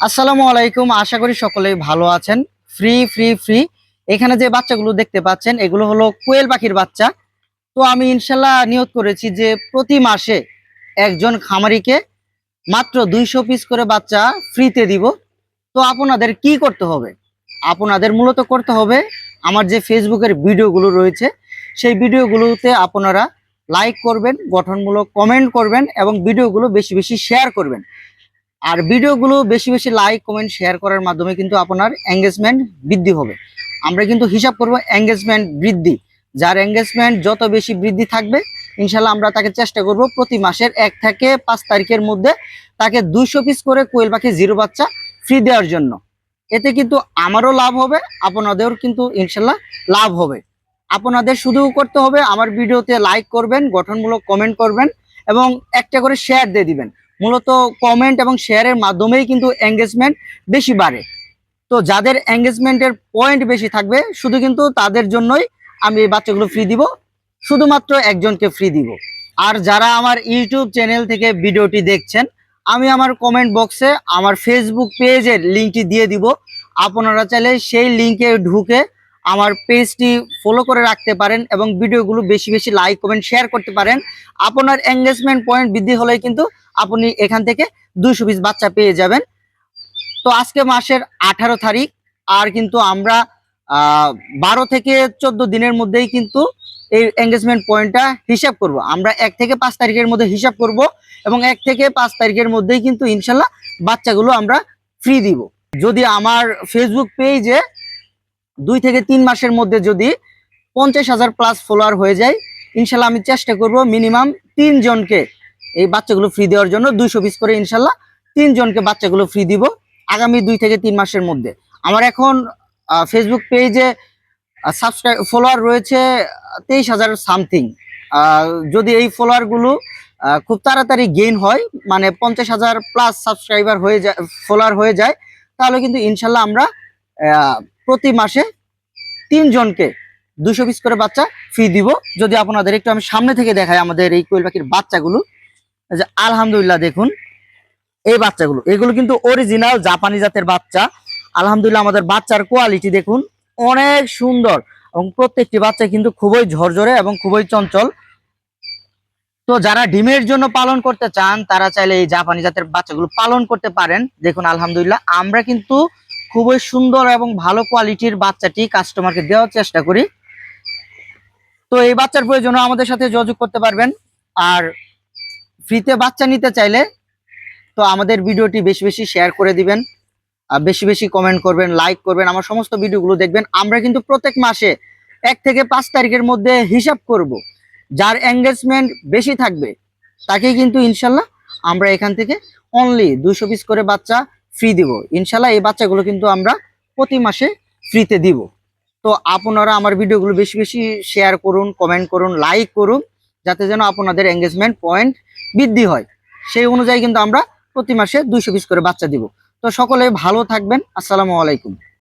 আসসালামু আলাইকুম, আশা করি সকলেই ভালো আছেন। ফ্রি ফ্রি ফ্রি এখানে যে বাচ্চাগুলো দেখতে পাচ্ছেন এগুলো হলো কোয়েল পাখির বাচ্চা। তো আমি ইনশাল্লাহ নিয়ত করেছি যে প্রতি মাসে একজন খামারিকে মাত্র 200 পিস করে বাচ্চা ফ্রিতে দিব। তো আপনাদের কি করতে হবে? আপনাদের মূলত করতে হবে আমার যে ফেসবুকের ভিডিওগুলো রয়েছে সেই ভিডিওগুলোতে আপনারা লাইক করবেন, গঠনমূলক কমেন্ট করবেন এবং ভিডিওগুলো বেশি বেশি শেয়ার করবেন। আর ভিডিওগুলো বেশি বেশি লাইক কমেন্ট শেয়ার করার মাধ্যমে কিন্তু আপনার এঙ্গেজমেন্ট বৃদ্ধি হবে। আমরা কিন্তু হিসাব করব এঙ্গেজমেন্ট বৃদ্ধি, যার এঙ্গেজমেন্ট যত বেশি বৃদ্ধি থাকবে ইনশাল্লাহ আমরা তাকে চেষ্টা করব প্রতি মাসের 1 থেকে 5 তারিখের মধ্যে তাকে 200 পিস করে কোয়েল পাখি জিরো বাচ্চা ফ্রি দেওয়ার জন্য। এতে কিন্তু আমারও লাভ হবে, আপনাদেরও কিন্তু ইনশাল্লাহ লাভ হবে। আপনাদের শুধু করতে হবে আমার ভিডিওতে লাইক করবেন, গঠনমূলক কমেন্ট করবেন এবং একটা করে শেয়ার দিয়ে দিবেন। মূলত কমেন্ট এবং শেয়ারের মাধ্যমেই কিন্তু এঙ্গেজমেন্ট বেশি বাড়ে। তো যাদের এঙ্গেজমেন্টের পয়েন্ট বেশি থাকবে শুধু কিন্তু তাদের জন্যই আমি এই বাচ্চাগুলো ফ্রি দিব, শুধুমাত্র একজনকে ফ্রি দিব। আর যারা আমার ইউটিউব চ্যানেল থেকে ভিডিওটি দেখছেন, আমি আমার কমেন্ট বক্সে আমার ফেসবুক পেজের লিঙ্কটি দিয়ে দিব। আপনারা চাইলে সেই লিঙ্কে ঢুকে আমার পেজটি ফলো করে রাখতে পারেন এবং ভিডিওগুলো বেশি বেশি লাইক কমেন্ট শেয়ার করতে পারেন। আপনার এঙ্গেজমেন্ট পয়েন্ট বৃদ্ধি হলেই কিন্তু আপনি এখান থেকে 200 পিস বাচ্চা পেয়ে যাবেন। তো আজকে মাসের 18 তারিখ, আর কিন্তু আমরা 12 থেকে 14 দিনের মধ্যেই কিন্তু এই এঙ্গেজমেন্ট পয়েন্টটা হিসাব করব। আমরা 1 থেকে 5 তারিখের মধ্যে হিসাব করব এবং 1 থেকে 5 তারিখের মধ্যেই কিন্তু ইনশাল্লাহ বাচ্চাগুলো আমরা ফ্রি দিব। যদি আমার ফেসবুক পেজে 2 থেকে 3 মাসের মধ্যে যদি 50,000 প্লাস ফলোয়ার হয়ে যায়, ইনশাল্লাহ আমি চেষ্টা করব মিনিমাম 3 জনকে এই বাচ্চাগুলো ফ্রি দেওয়ার জন্য। 200 পিস করে ইনশাল্লাহ 3 জনকে বাচ্চাগুলো ফ্রি দিব আগামী 2 থেকে 3 মাসের মধ্যে। আমার এখন ফেসবুক পেজে সাবস্ক্রাইব ফলোয়ার রয়েছে 23,000 সামথিং। যদি এই ফলোয়ারগুলো খুব তাড়াতাড়ি গেইন হয়, মানে 50,000 প্লাস সাবস্ক্রাইবার হয়ে যায়, ফলোয়ার হয়ে যায়, তাহলে কিন্তু ইনশাল্লাহ আমরা প্রতি মাসে 3 জনকে 200 পিস করে বাচ্চা ফ্রি দিব। যদি আপনাদের একটু আমি সামনে থেকে দেখাই আমাদের এই কোয়েল পাখির বাচ্চাগুলো, যে আলহামদুলিল্লাহ দেখুন এই বাচ্চাগুলো, এগুলো কিন্তু অরিজিনাল জাপানি জাতের বাচ্চা। আলহামদুলিল্লাহ আমাদের বাচ্চার কোয়ালিটি দেখুন অনেক সুন্দর এবং প্রত্যেকটি বাচ্চা কিন্তু খুবই ঝরঝরে এবং খুবই চঞ্চল। তো যারা ডিমের জন্য পালন করতে চান তারা চাইলে এই জাপানি জাতের বাচ্চাগুলো পালন করতে পারেন। দেখুন আলহামদুলিল্লাহ আমরা কিন্তু খুবই সুন্দর এবং ভালো কোয়ালিটির বাচ্চাটি কাস্টমারকে দেওয়ার চেষ্টা করি। তো এই বাচ্চার প্রয়োজনে আমাদের সাথে যোগাযোগ করতে পারবেন। আর ফ্রিতে বাচ্চা নিতে চাইলে তো আমাদের ভিডিওটি বেশি বেশি শেয়ার করে দিবেন, বেশি বেশি কমেন্ট করবেন, লাইক করবেন, আমার সমস্ত ভিডিওগুলো দেখবেন। আমরা কিন্তু প্রত্যেক মাসে 1 থেকে 5 তারিখের মধ্যে হিসাব করব। যার এঙ্গেজমেন্ট বেশি থাকবে তাকেই কিন্তু ইনশাল্লাহ আমরা এখান থেকে অনলি 200 পিস করে বাচ্চা ফ্রি দিব। ইনশাল্লাহ এই বাচ্চাগুলো কিন্তু আমরা প্রতি মাসে ফ্রিতে দিব। তো আপনারা আমার ভিডিওগুলো বেশি বেশি শেয়ার করুন, কমেন্ট করুন, লাইক করুন, যাতে যেন আপনাদের এঙ্গেজমেন্ট পয়েন্ট বৃদ্ধি হয়। সেই অনুযায়ী কিন্তু আমরা প্রতি মাসে 200 পিস করে বাচ্চা দিব। তো সকলে ভালো থাকবেন। আসসালামু আলাইকুম।